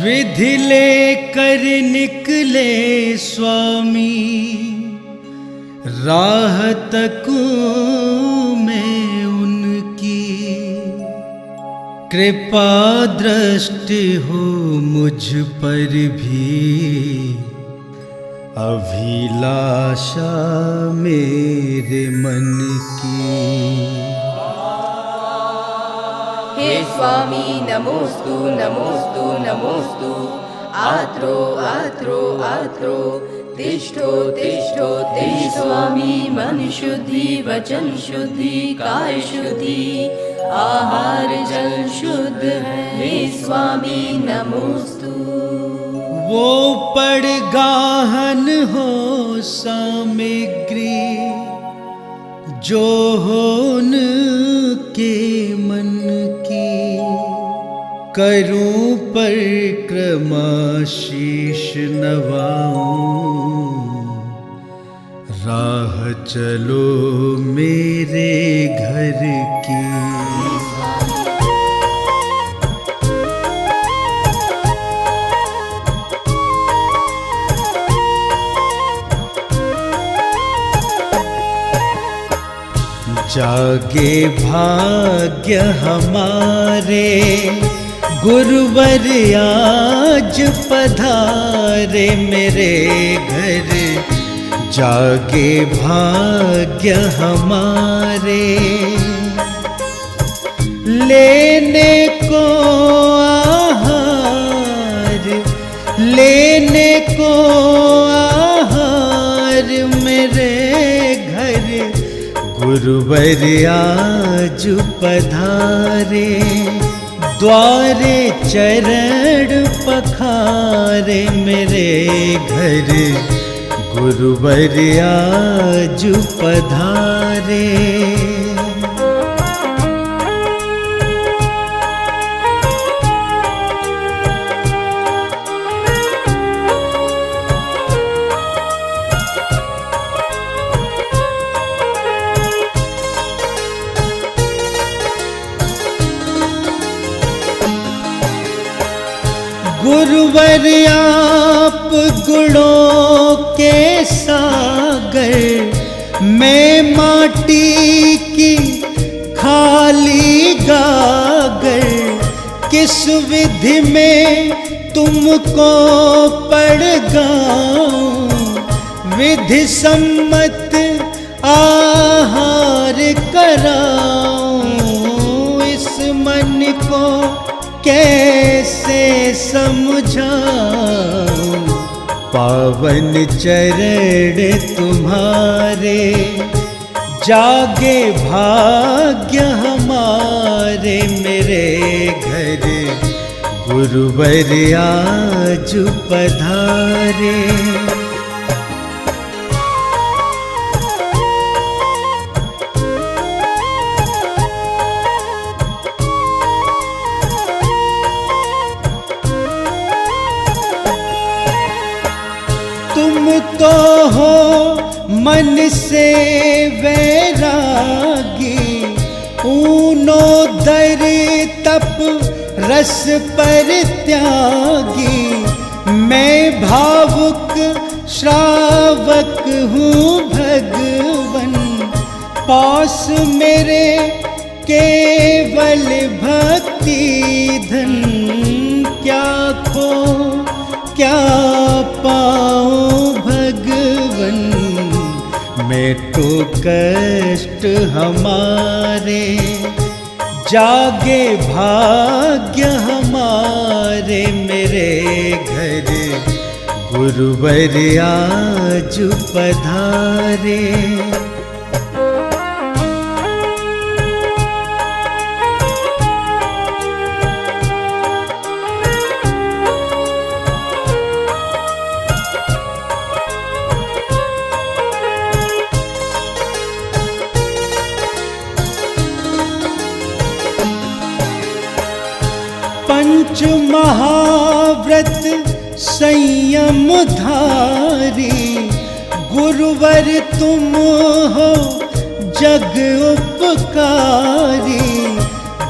विधि लेकर निकले स्वामी, राह तकूं में उनकी कृपा दृष्टि हो मुझ पर भी, अभिलाषा मेरे मन की। हे स्वामी नमोस्तु नमोस्तु नमोस्तु, आत्रो आत्रो आत्रो, तिष्ठो तिष्ठो तिष्ठो। स्वामी मन शुद्धि वचन शुद्धि काय शुद्धि, आहार जल शुद्ध है। हे स्वामी नमोस्तु। वो पड़गाहन हो सामग्री, जो हो उनके मन की, करूं परिक्रमा शीश नवाऊं, राह चलो मेरे घर की। जागे भाग्य हमारे, गुरुवर आज पधारे मेरे घर। जागे भाग्य हमारे, लेने को आहार, लेने को आहार मेरे घर। गुरुवर आज पधारे, द्वारे चरण पखारे मेरे घर। गुरुवर आज पधारे। गुरुवर आप गुणों के सागर, मैं माटी की खाली गागर। किस विधि में तुमको पड़ गाऊं, विधि सम्मत आहार कराऊं। इस मन को कैसे समझाऊं, पावन चरण तुम्हारे। जागे भाग्य हमारे मेरे घर। गुरुवर आज पधारे। तुम तो हो मन से वैरागी, ऊनो दर तप रस पर त्यागी। मैं भावुक श्रावक हूँ भगवन, पास मेरे केवल भक्ति धन। क्या खो क्या पाऊं भगवन, मैं तो कष्ट हमारे। जागे भाग्य हमारे मेरे घर। गुरुवर आज पधारे। पंच महाव्रत संयम धारी, गुरुवर तुम हो जग उपकारी।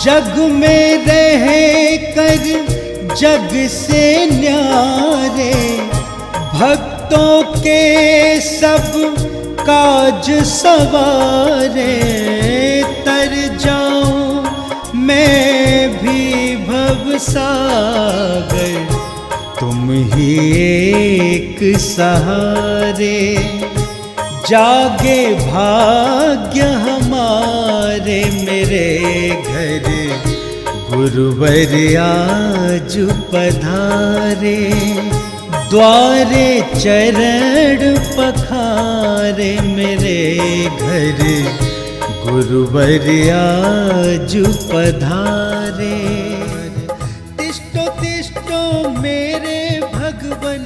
जग में रह कर जग से न्यारे, भक्तों के सब काज सवारे। तर जाऊं मैं भी भव सागर, तुम ही एक सहारे। जागे भाग्य हमारे मेरे घर, गुरुवर आज पधारे। द्वारे चरण पखारे मेरे घर, गुरुवर आज पधारे। तिष्ठो तिष्ठो मेरे भगवन,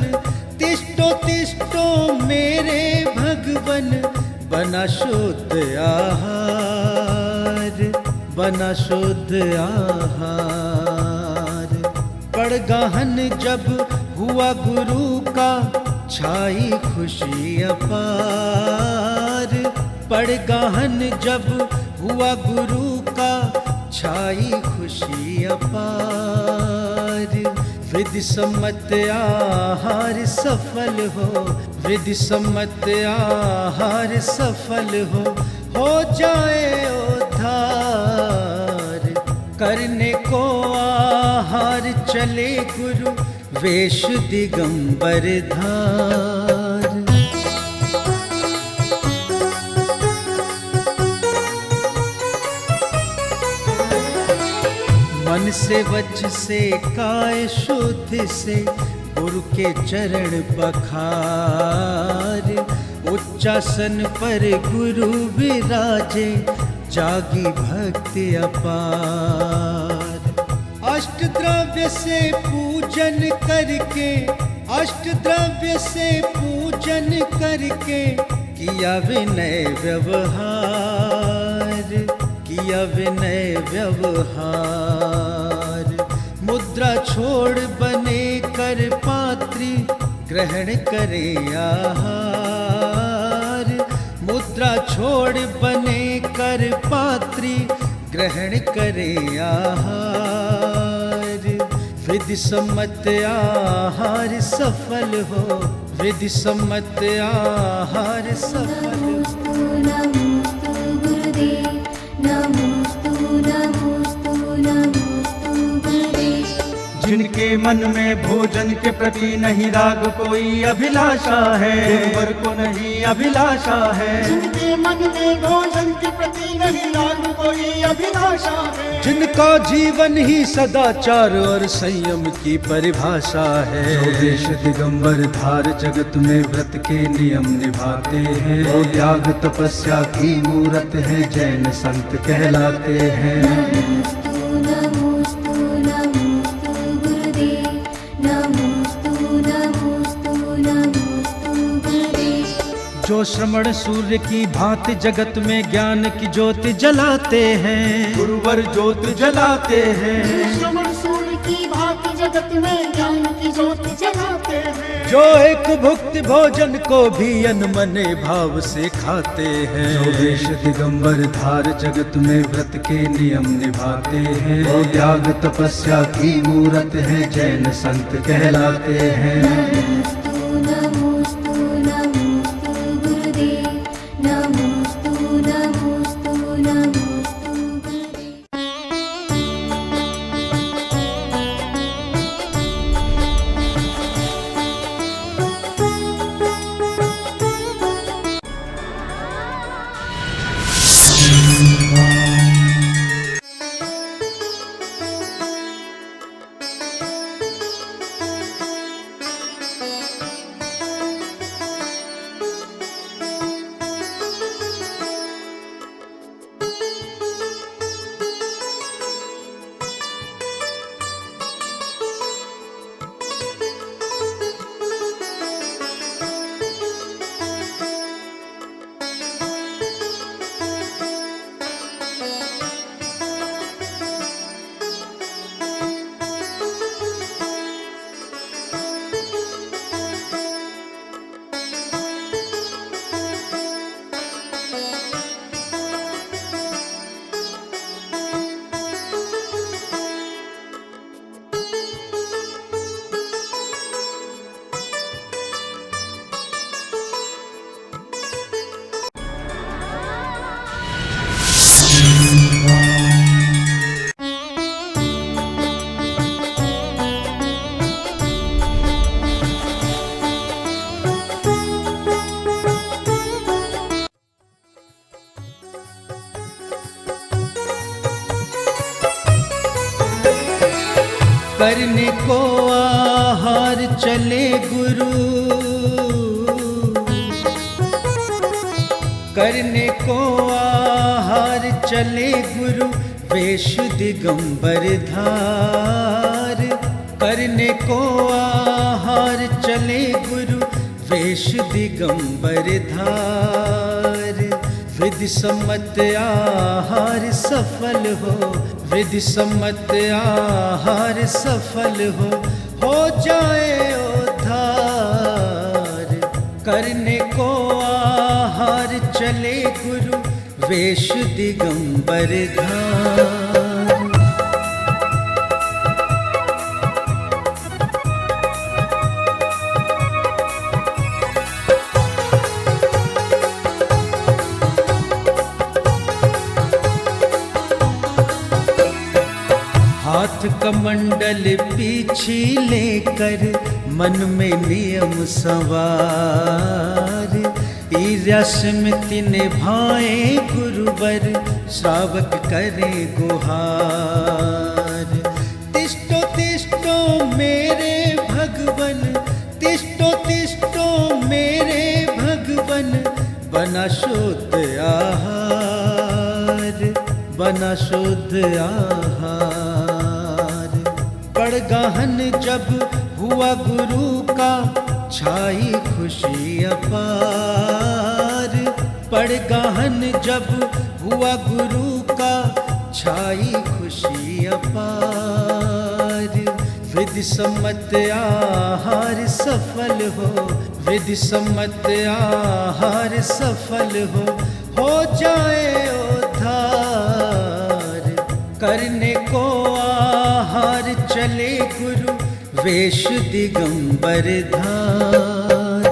तिष्ठो तिष्ठो मेरे भगवन। बना शुद्ध आहार, बना शुद्ध आहार। पड़ गहन जब हुआ गुरु का, छाई खुशी अपार। पड़ गहन जब हुआ गुरु का, छाई खुशी अपार। विधि सम्मत आहार सफल हो, विधि सम्मत आहार सफल हो जाए उद्धार। करने को आहार चले गुरु, वेश दिगंबर धार। मन से वच से काय शुद्ध से, गुरु के चरण पखार। उच्चासन पर गुरु विराजे, जागी भक्ति अपार। अष्ट द्रव्य से पूजन करके, अष्ट द्रव्य से पूजन करके, किया विनय व्यवहार, किया विनय व्यवहार। मुद्रा छोड़ बने कर पात्री, ग्रहण करे आहार। मुद्रा छोड़ बने कर पात्री, ग्रहण करे आहार। विधि सम्मत आहार सफल हो, विधि सम्मत आहार सफल हो। नमोस्तु गुरुदेव, नमोस्तु नमोस्तु नमोस्तु गुरुदेव। जिनके मन में भोजन के प्रति नहीं राग कोई अभिलाषा है, गुरुवर को नहीं अभिलाषा है। जिनके मन में भोजन के प्रति नहीं राग कोई अभिलाषा है, जिनका जीवन ही सदाचार और संयम की परिभाषा है। जो देश दिगंबर धार जगत में व्रत के नियम निभाते हैं, वो त्याग तपस्या की मूरत है, जैन संत कहलाते हैं। नमोस्तु नमोस्तु नमोस्तु गुरुदेव, नमोस्तु नमोस्तु नमोस्तु गुरुदेव। जो श्रमण सूर्य की भांति जगत में ज्ञान की ज्योति जलाते हैं, गुरुवर ज्योत जलाते हैं। श्रवण सूर्य की भांति जगत में ज्ञान की ज्योति जलाते हैं। जो एक भुक्ति भोजन को भी अनमने भाव से खाते हैं। जो देश दिगंबर धार जगत में व्रत के नियम निभाते हैं, वो त्याग तपस्या की मूरत है, जैन संत कहलाते हैं। नमोस्तु नमोस्तु नमोस्तु गुरुदेव, नमोस्तु नमोस्तु नमोस्तु गुरुदेव। करने को आहार चले गुरु, करने को आहार चले गुरु, वेश दिगंबर धार। करने को आहार चले गुरु, वेश दिगंबर धार। विधि सम्मत आहार सफल हो, विधि सम्मत आहार सफल हो जाए उद्धार। करने को आहार चले गुरु, वेश दिगंबर धार। हाथ कमंडल पीछे लेकर मन में नियम सवार। ईर्ष्या स्मृति निभाए गुरुवर, श्रावक करे गुहार। तिष्ठो तिष्ठो मेरे भगवन, तिष्ठो तिष्ठो मेरे भगवन, बना शुद्ध आहार, बना शुद्ध आहार। बड़ गहन जब हुआ गुरु का, छाई खुशी अपार। बड़ गहन जब हुआ गुरु का, छाई खुशी अपार। विधि सम्मत आहार सफल हो, विधि सम्मत आहार सफल हो जाए उद्धार। करने को आहार चले गुरु, वेश दिगंबर धार।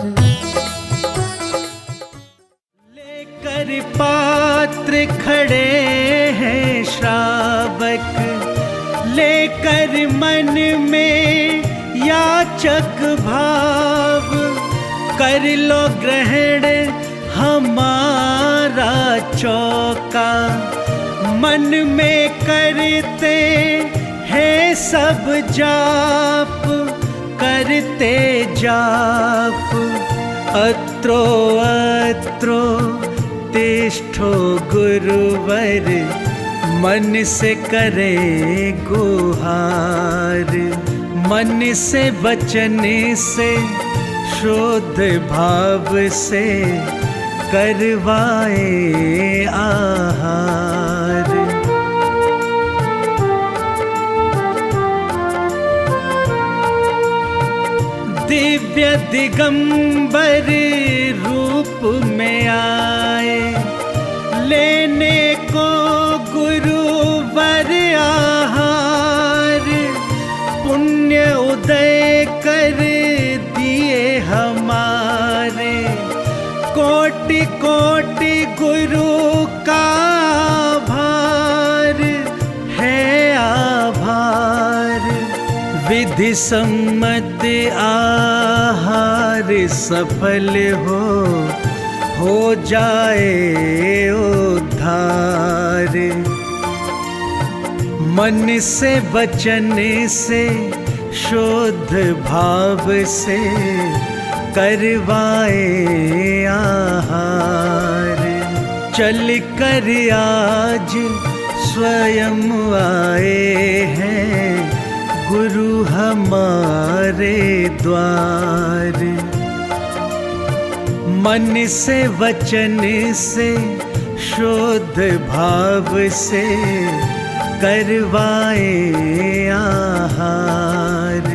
लेकर पात्र खड़े हैं श्रावक, लेकर मन में याचक भाव। कर लो ग्रहण हमारा चौका, मन में करते हैं सब जाप, करते जाप। अत्रो अत्रो तिष्ठो गुरुवर, मन से करे गुहार। मन से वचन से शुद्ध भाव से करवाए आहार। दिव्य दिगंबर रूप में आए, लेने को गुरुवर आहार। पुण्य उदय कर दिए हमारे, कोटि कोटि गुरु का आभार है आभार। विधि सम्मत आहार सफल हो जाए उद्धार। मन से वचन से शुद्ध भाव से करवाए आहार। चल कर आज स्वयं आए हैं गुरु हमारे द्वार। मन से वचन से शुद्ध भाव से करवाए आहार।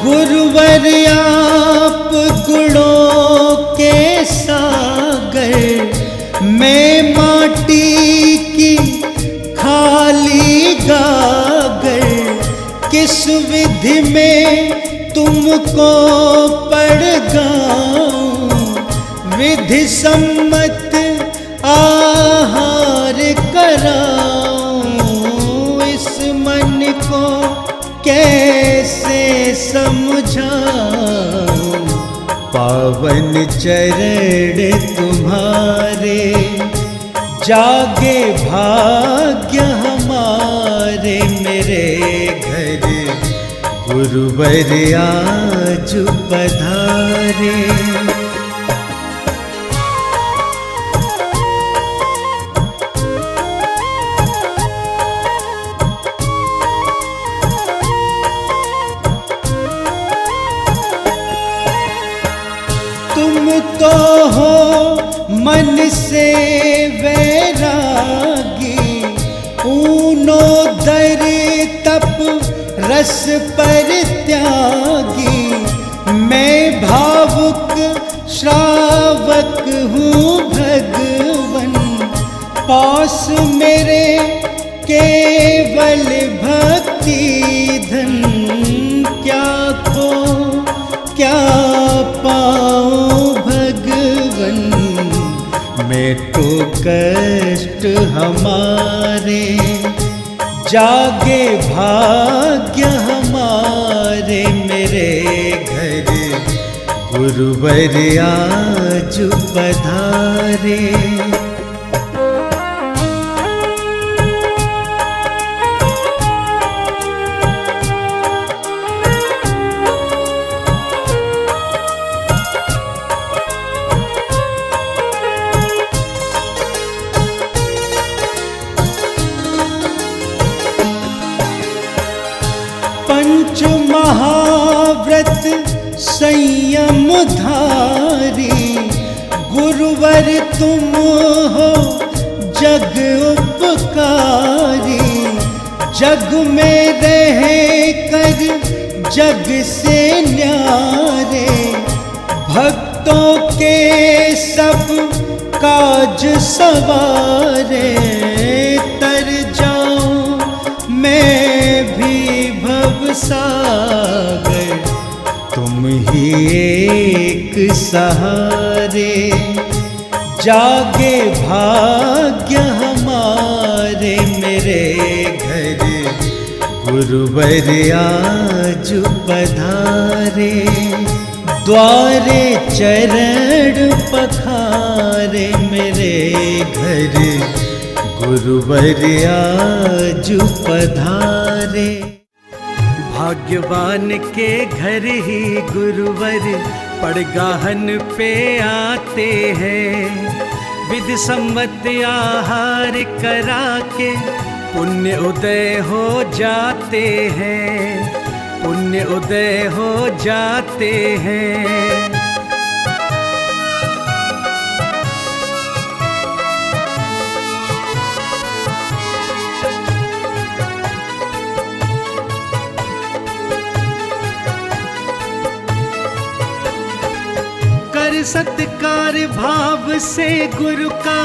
गुरुवर आप गुणों के सागर, मैं माटी की खाली गागर। किस विधि में तुमको पड़ गाऊं, विधि सम्मत आहार कराऊं। इस मन को कैसे समझाऊं, पावन चरण तुम्हारे जागे भाग्य हमारे। हमारे मेरे घर गुरुवर आज पधारे। तुम तो हो मन से वैरागी, ऊनो दर तप रस पर त्यागी। मैं भावुक श्रावक हूँ भगवन, पास मेरे केवल भक्ति धन। क्या खो क्या पाऊं भगवन, मैं तो कष्ट हमारे, जागे भाग्य हमारे मेरे घर गुरुवर आज पधारे। पंच महाव्रत संयम धारी, गुरुवर तुम हो जग उपकारी। जग में रह कर जग से न्यारे, भक्तों के सब काज सवारे। तर जाऊं मैं भी भवसागर, तुम ही एक सहारे। जागे भाग्य हमारे मेरे घर गुरुवर आज पधारे। द्वारे चरण पखारे मेरे घर गुरुवर आज पधारे। भाग्यवान के घर ही गुरुवर पड़गाहन पे आते हैं। विधि सम्मत आहार करा के पुण्य उदय हो जाते हैं, पुण्य उदय हो जाते हैं। सत्कार भाव से गुरु का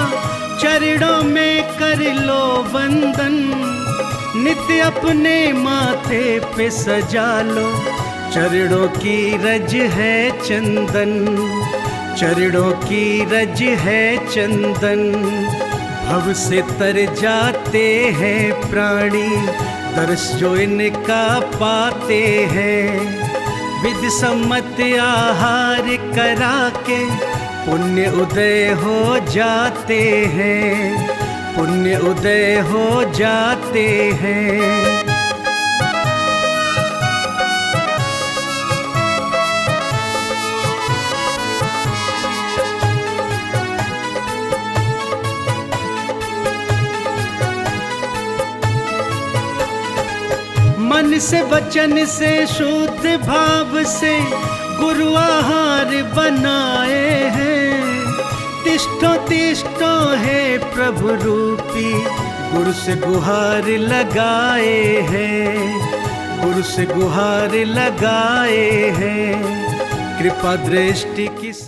चरणों में कर लो वंदन। नित्य अपने माथे पे सजा लो, चरणों की रज है चंदन, चरणों की रज है चंदन। भव से तर जाते हैं प्राणी, दर्श जो इनका पाते हैं। विधि सम्मत आहार करा के पुण्य उदय हो जाते हैं, पुण्य उदय हो जाते हैं। मन से वचन से शुद्ध भाव से गुरु आहार बनाए हैं। तिष्ठो तिष्ठो है प्रभु रूपी, गुरु से गुहार लगाए हैं, गुरु से गुहार लगाए हैं। कृपा दृष्टि किस